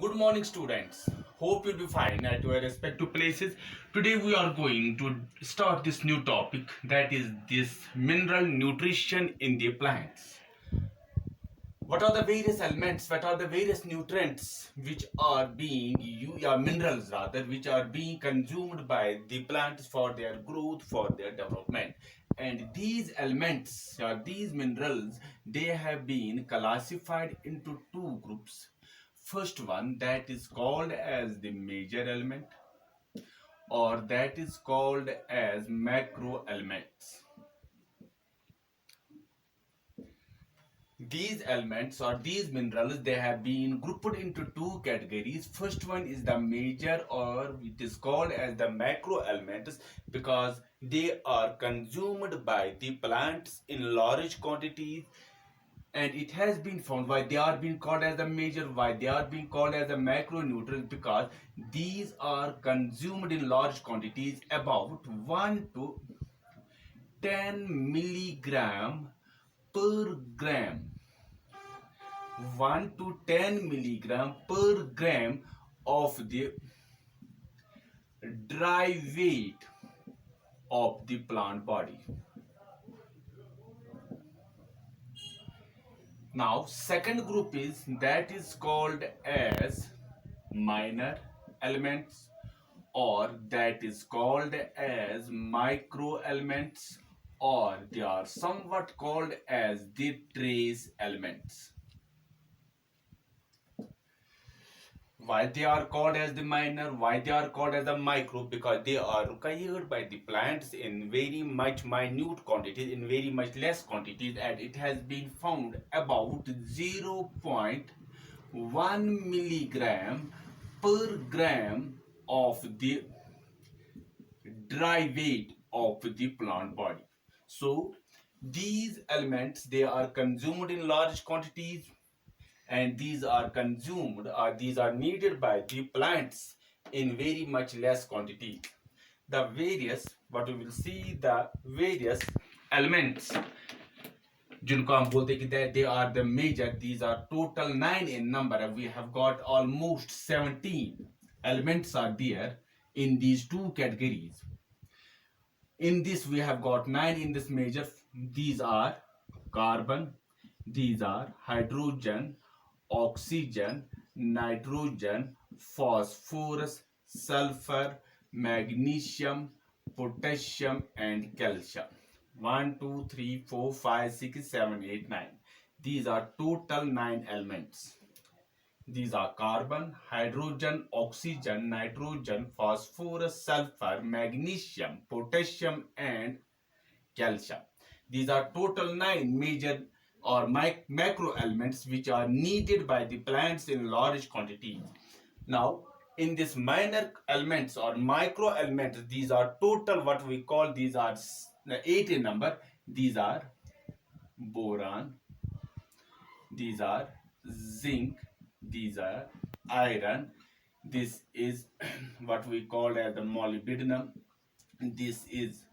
Good morning, students. Hope you'll be fine at your respective places. Today, we are going to start this new topic, that is this mineral nutrition in the plants. What are the various elements? What are the various nutrients which are minerals rather, which are being consumed by the plants for their growth, for their development? And these elements or these minerals, they have been classified into two groups. First one, that is called as the major element, or that is called as macro elements. These elements or these minerals, they have been grouped into two categories. First one is the major, or it is called as the macro elements, because they are consumed by the plants in large quantities. And it has been found why they are being called as the major, why they are being called as the macronutrients, because these are consumed in large quantities, about 1 to 10 milligram per gram. 1 to 10 milligram per gram of the dry weight of the plant body. Now, second group is that is called as minor elements, or that is called as micro elements, or they are somewhat called as the trace elements. Why they are called as the minor, why they are called as the micro? Because they are required by the plants in very much minute quantities, in very much less quantities, and it has been found about 0.1 milligram per gram of the dry weight of the plant body. So these elements, they are consumed in large quantities, and these are consumed, or these are needed by the plants in very much less quantity. The various, what we will see, the various elements जिनको हम बोलते हैं कि they are the major, these are total 9 in number. We have got almost 17 elements are there in these two categories. In this we have got 9 in this major. These are carbon, these are hydrogen, oxygen, nitrogen, phosphorus, sulfur, magnesium, potassium, and calcium. 1 2 3 4 5 6 7 8 9. These are total 9 elements. These are carbon, hydrogen, oxygen, nitrogen, phosphorus, sulfur, magnesium, potassium, and calcium. These are total 9 major or macro elements which are needed by the plants in large quantities. Now, in this minor elements or micro elements, these are total, what we call, these are 8 in number. These are boron, these are zinc, these are iron, this is what we call as the molybdenum, this is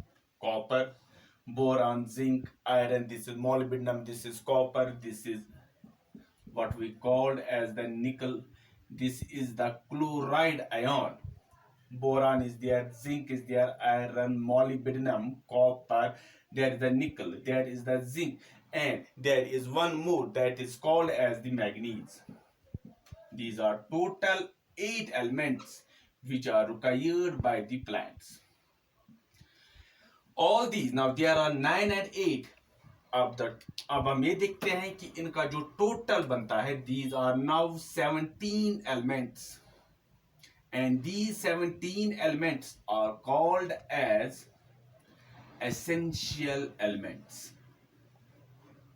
copper, boron, zinc, iron, this is molybdenum, this is copper, this is what we called as the nickel, this is the chloride ion. Boron is there, zinc is there, iron, molybdenum, copper, there is the nickel, there is the zinc, and there is one more that is called as the manganese. These are total 8 elements which are required by the plants. All these, now there are 9 and 8. अब हम ये देखते हैं कि इनका जो total बनता है, these are now 17 elements, and these 17 elements are called as essential elements.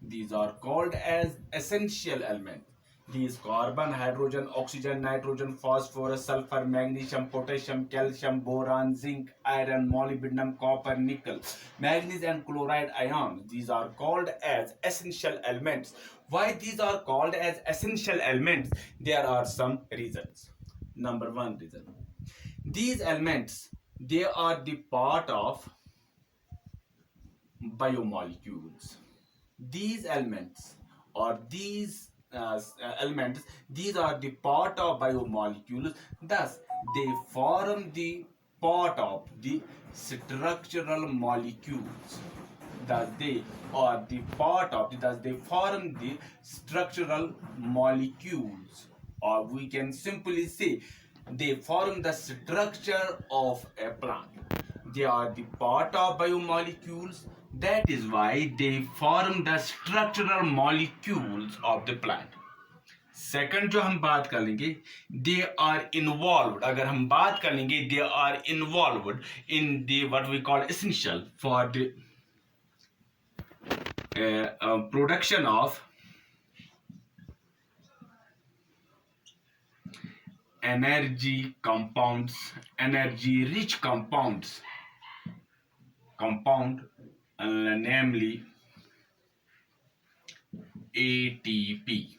These are called as essential elements. These carbon, hydrogen, oxygen, nitrogen, phosphorus, sulfur, magnesium, potassium, calcium, boron, zinc, iron, molybdenum, copper, nickel, manganese, and chloride ions. These are called as essential elements. Why these are called as essential elements? There are some reasons. Number one reason. These elements, they are the part of biomolecules. These elements or these elements, these are the part of biomolecules. Thus, they form the part of the structural molecules. Thus, they are the part of, thus they form the structural molecules, or we can simply say they form the structure of a plant. They are the part of biomolecules. That is why they form the structural molecules of the plant. Second जो हम बात कर लेंगे, they are involve, अगर हम बात कर लेंगे, they are involve in the what we call essential for the production of energy compounds, energy rich compounds, namely ATP.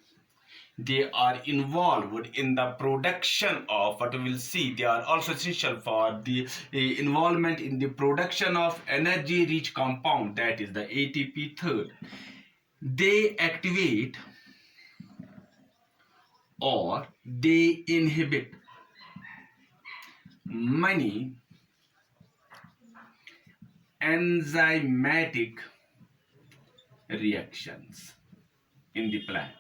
They are involved in the production of, what we will see, they are also essential for the involvement in the production of energy rich compound, that is the ATP. Third, they activate or they inhibit many enzymatic reactions in the plant.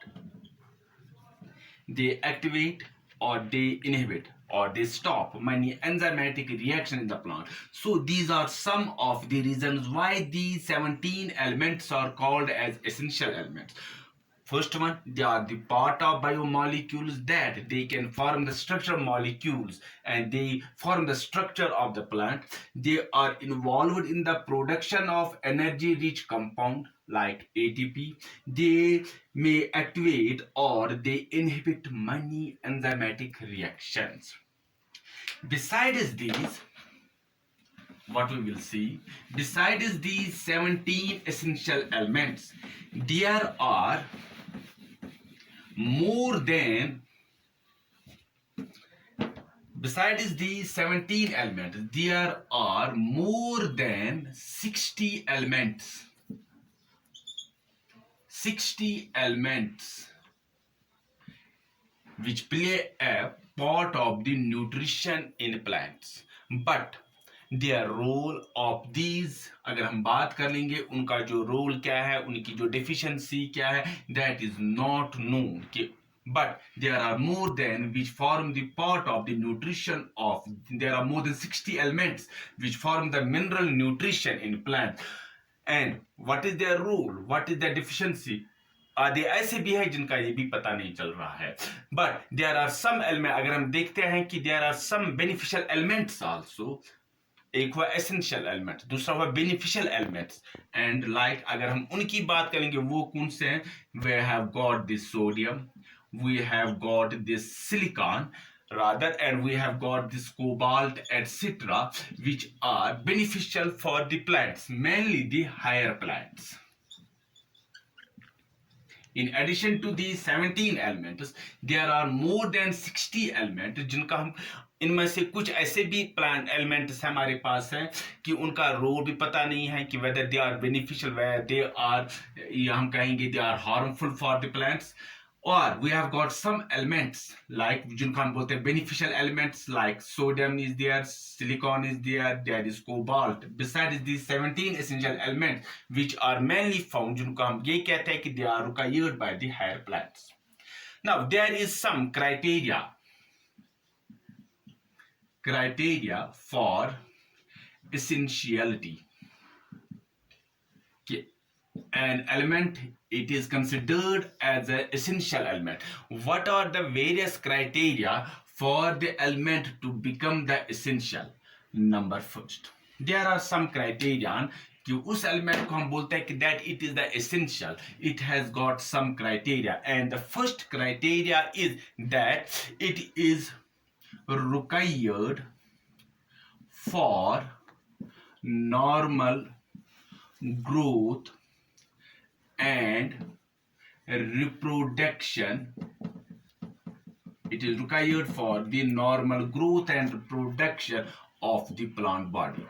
They activate or they inhibit or they stop many enzymatic reactions in the plant. So these are some of the reasons why these 17 elements are called as essential elements. First one, they are the part of biomolecules, that they can form the structural molecules and they form the structure of the plant. They are involved in the production of energy rich compound like ATP. They may activate or they inhibit many enzymatic reactions. Besides these, what we will see, besides these 17 essential elements, there are more than, besides these 17 elements, there are more than 60 elements. 60 elements which play a part of the nutrition in plants. But their role of these, अगर हम बात कर लेंगे उनका जो role क्या है, उनकी जो deficiency क्या है, that is not known. But there are more than which form the part of the nutrition of, there are more than 60 elements which form the mineral nutrition in plants. And what is their role, what is their deficiency, आदि ऐसे भी है जिनका ये भी पता नहीं चल रहा है. But there are some element, अगर हम देखते हैं कि there are some beneficial elements also. एक हुआ एसेंशियल एलिमेंट, दूसरा हुआ बेनिफिशियल एलिमेंट्स. एंड लाइक अगर हम उनकी बात करेंगे वो कौन से हैं, we have got this sodium, we have got this silicon rather, and we have got this cobalt, etc., which are beneficial for the plants, mainly the higher plants. In addition to these 17 elements, there are more than 60 elements जिनका हम, इनमें से कुछ ऐसे भी plant elements हमारे पास हैं कि उनका रोल भी पता नहीं है कि whether they are beneficial, whether they are, या हम कहेंगे they are harmful for the plants. Or we have got some elements like जिनको हम बोलते हैं beneficial elements, like sodium is there, silicon is there, there is cobalt. Besides these 17 essential elements which are mainly found, जिनको हम ये कहते हैं कि they are required by the higher plants. Now there is some criteria for essentiality. An element, it is considered as an essential element. What are the various criteria for the element to become the essential? Number first, there are some criterion कि उस element को हम बोलते हैं कि that it is the essential. It has got some criteria, and the first criteria is that it is required for normal growth and reproduction. It is required for the normal growth and reproduction of the plant body.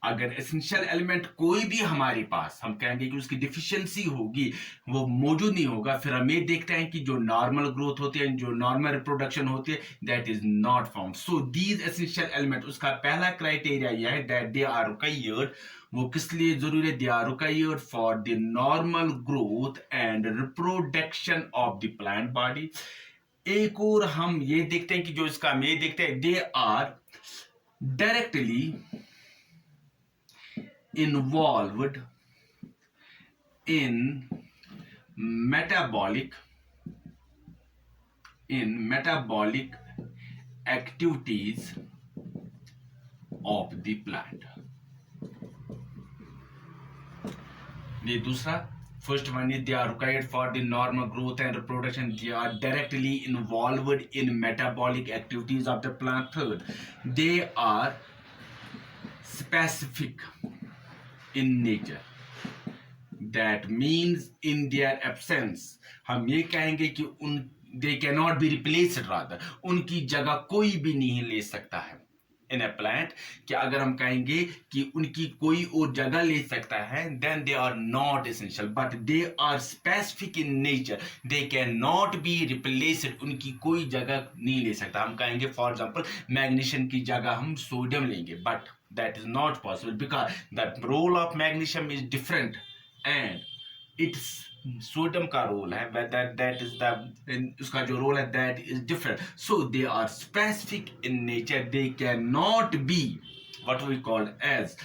अगर essential element कोई भी हमारे पास हम कहेंगे कि उसकी deficiency होगी, वो मौजूद नहीं होगा, फिर हम ये देखते हैं कि जो नॉर्मल ग्रोथ होती है, जो नॉर्मल रिप्रोडक्शन होती है, that is not found. So these essential element, उसका पहला क्राइटेरिया यह है दैट दे आर रिक्वायर्ड. वो किस लिए जरूरी है? They are required for the normal growth and reproduction of the plant body. एक और हम ये देखते हैं कि जो इसका हम ये देखते हैं, they are directly involved in metabolic activities of the plant. ये दूसरा, first one is they are required for the normal growth and reproduction. They are directly involved in metabolic activities of the plant. Third, they are specific in nature. That means in their absence, हम ये कहेंगे कि उन they cannot be replaced, rather उनकी जगह कोई भी नहीं ले सकता है in a plant. कि अगर हम कहेंगे कि उनकी कोई और जगह ले सकता है, then they are not essential, but they are specific in nature. They cannot be replaced. उनकी कोई जगह नहीं ले सकता. हम कहेंगे for example मैग्नीशियम की जगह हम सोडियम लेंगे, but that is not possible because the role of magnesium is different and its sodium का रोल है, whether that is the उसका जो रोल है that is different. So they are specific in nature. They cannot be what we call as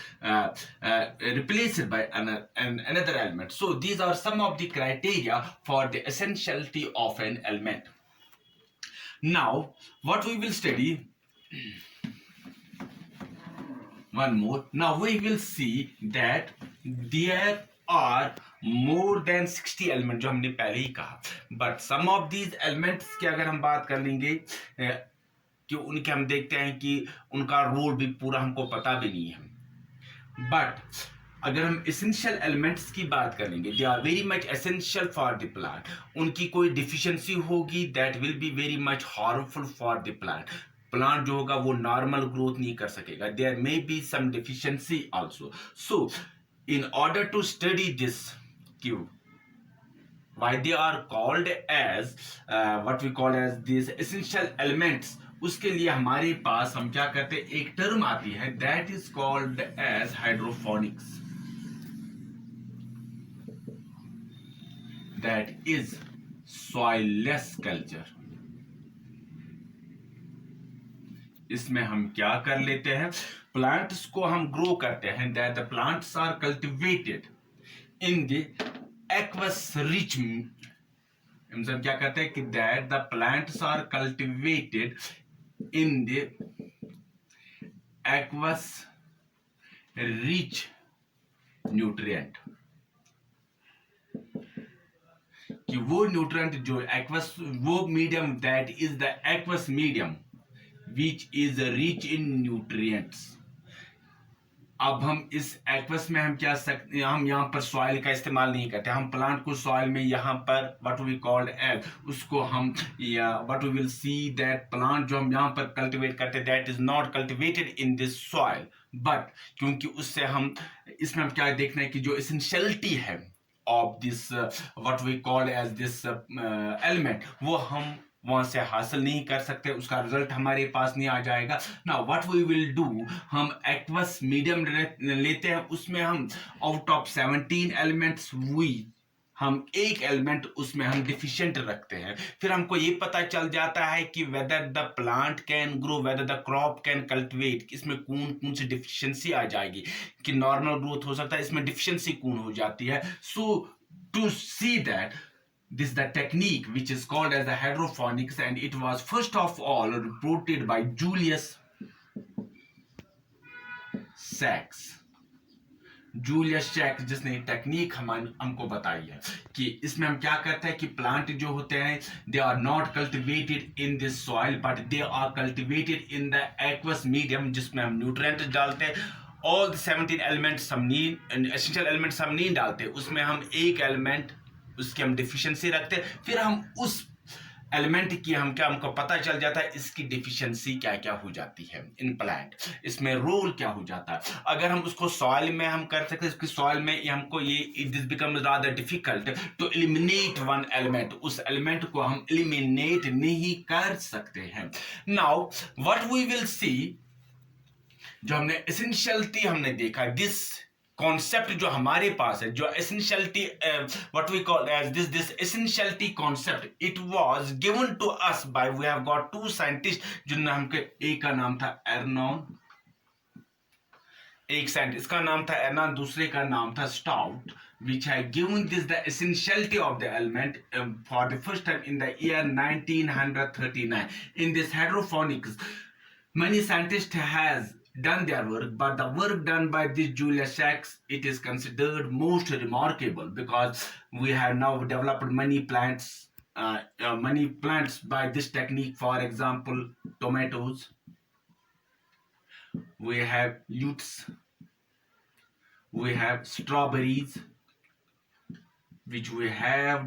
replaced by another element. So these are some of the criteria for the essentiality of an element. Now what we will study, one more. Now we will see that there are more than 60 element, जो हमने पहले ही कहा. But some of these elements की अगर हम बात कर लेंगे कि उनके हम देखते हैं कि उनका रोल भी पूरा हमको पता भी नहीं है. बट अगर हम एसेंशियल एलिमेंट्स की बात कर लेंगे, they are very much essential for the plant. उनकी कोई डिफिशियंसी होगी that will be very much harmful for the plant. Plant जो होगा वो नॉर्मल ग्रोथ नहीं कर सकेगा. There may be some deficiency also. So in order to study this why they are called as what we call as these essential elements, उसके लिए हमारे पास हम क्या करते हैं, एक टर्म आती है that is called as hydroponics. that is soilless culture. इसमें हम क्या कर लेते हैं, प्लांट्स को हम ग्रो करते हैं, that the plants are cultivated in the aqueous rich. हम क्या करते हैं कि that the plants are cultivated in the aqueous rich nutrient. कि वो न्यूट्रिएंट जो एक्वस, वो medium that is the aqueous medium which is rich in nutrients. अब हम इस एक्वस में हम क्या सकते, हम यहाँ पर सॉइल का इस्तेमाल नहीं करते. हम प्लांट को सॉइल में यहाँ पर व्हाट वी कॉल्ड एज, उसको हम what we will see that plant जो हम यहाँ पर कल्टिवेट करते हैं that is not cultivated in this soil. But क्योंकि उससे हम इसमें हम क्या देखना है कि जो एसेंशियलिटी है of this what we called as this element, वो हम वहां से हासिल नहीं कर सकते, उसका रिजल्ट हमारे पास नहीं आ जाएगा. Now what we will do, हम एक्वस मीडियम लेते हैं, उसमें हम आउट ऑफ 17 एलिमेंट्स हम एक एलिमेंट उसमें हम डिफिशिएंट रखते हैं. फिर हमको ये पता चल जाता है कि whether the plant can grow, whether the crop can cultivate, इसमें कौन कौन सी डिफिशियंसी आ जाएगी, कि नॉर्मल ग्रोथ हो सकता है, इसमें डिफिशियंसी कौन हो जाती है. So to see that, this is the technique which is called as the hydroponics, and it was first of all reported by Julius Sachs. Julius सैक्स, जिसने टेक्निक हमको बताई है कि इसमें हम क्या करते हैं कि प्लांट जो होते हैं they are not cultivated in this soil but they are cultivated in the aqueous medium, जिसमें हम न्यूट्रिएंट डालते हैं. ऑल द 17 एलिमेंट्स हम नहीं, एसेंशियल एलिमेंट्स हम नहीं डालते, उसमें हम एक एलिमेंट उसकी हम डिफिशियंसी रखते हैं. फिर हम उस एलिमेंट की हमको पता चल जाता है इसकी डिफिशियंसी क्या क्या हो जाती है इन प्लांट, इसमें रोल क्या हो जाता है। अगर हम उसको सॉइल में हम कर सकते हैं, इसकी सॉइल में हमको ये this become rather difficult to eliminate one element, उस एलिमेंट को हम एलिमिनेट नहीं कर सकते हैं। Now what we will see, जो हमने एसेंशियलिटी हमने देखा, दिस कॉन्सेप्ट जो हमारे पास है, जो essentiality what we call as this essentiality concept, it was given to us by, we have got two scientist, जिनने हमके, एक का नाम था एर्नॉन, एक साइंटिस्ट का नाम था एर्नॉन, दूसरे का नाम था stout, which had given this the essentiality of the element for the first time in the year 1939. In this hydroponics, many scientists has done their work, but the work done by this Julius Sachs, it is considered most remarkable because we have now developed many plants by this technique. For example, tomatoes, we have lutes, we have strawberries, which we have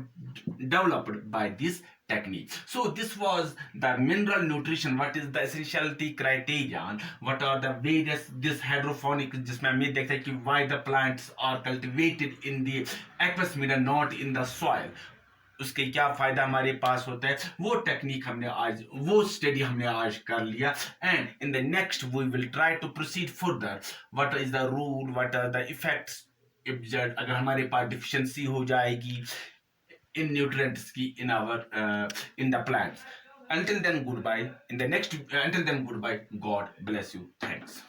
developed by this technique. So this was the mineral nutrition, what is the essentiality criterion, what are the various this hydroponic, जिसमें हम ये देखते हैं कि why the plants are cultivated in the aqueous medium not in the soil, उसके क्या फायदा हमारे पास होता है, वो टेक्निक हमने आज, वो स्टडी हमने आज कर लिया। And in the next we will try to proceed further, what is the rule, what are the effects अगर हमारे पास डिफिशियंसी हो जाएगी इन न्यूट्रिएंट्स की in our in the plants. Until then, goodbye. In the next, until then, goodbye. God bless you. Thanks.